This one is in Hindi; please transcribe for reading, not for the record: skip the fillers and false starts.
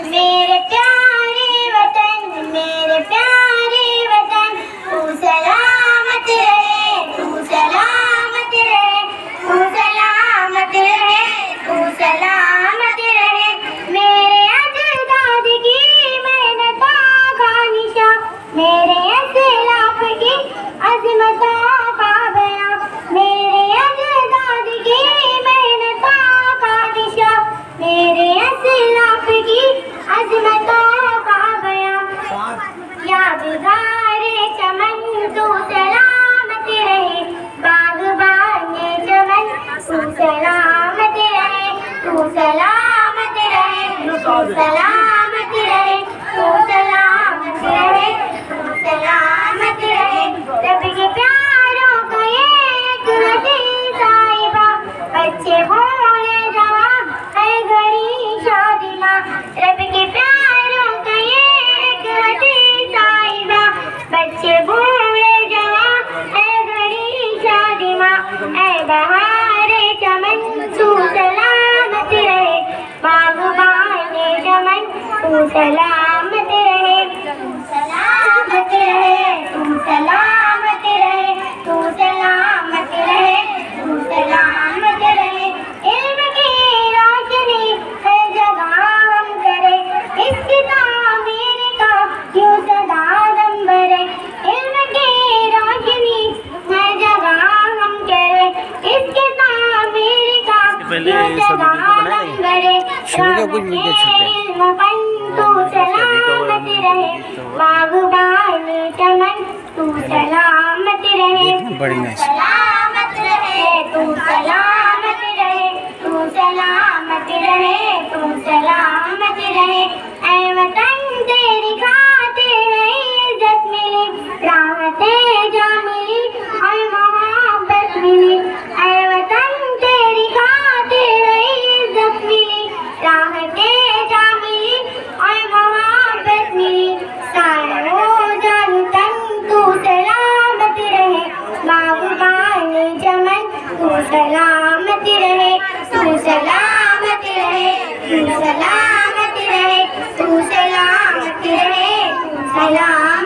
मेरे प्यारे वतन, मेरे प्यारे वतन, तू सलामत रहे, तू सलामत रहे, तू सलामत रहे, तू सलामत रहे। मेरे अजदाद की मेहनतों का निशा, मेरे असलाफ की अज़मतों का बयां, मेरे अजदाद की मेहनतों का निशा, मेरे असलाफ की अज़मतों का बयां। यादगारे चमन तू सलामत रहे, बाग़बाने चमन तू सलामत रहे, तू सलामत रहे, तू सलामत रहे, तू सलामत रहे, तू सलामत रहे। रब के प्यारों का एक हदीस साहिबा, बच्चे बोले जवाब है घड़ी शादी माँ। रब के प्यारों का एक हदीस साहिबा, बच्चे बोले जवाब है घड़ी शादी माँ। ऐ बहारे चमन तू सलामत रहे, बाग़बाने चमन तू सलामत रहे, तू सलामत रहे, तू सलामत रहे, तू सलामत रहे, तू सलामत रहे। इल्म की रोशनी हर जगह हम करें, इसकी तामीर का यूं सदा दम भरे। इल्म की रोशनी हर जगह हम करें, इसकी तामीर का यूं सदा दम भरे। तू सलामत रहे, बाग़बाने चमन तू सलामत रहे, सलामत रहे, तू सलामत रहे, तू सलामत रहे, तू सलामत रहे। ऐ वतन तेरी खातिर इज्जत मिली, राहतें जा मिली और मोहब्बत मिली। ऐ वतन तेरी खातिर इज्जत मिली, राहतें जा मिली और मोहब्बत मिली। सारो जान तन तू सलामत रहे, बाग़बाने चमन तू सलामत रहे, तू सलामत रहे, तू सलामत रहे, तू सलामत रहे, तू सलामत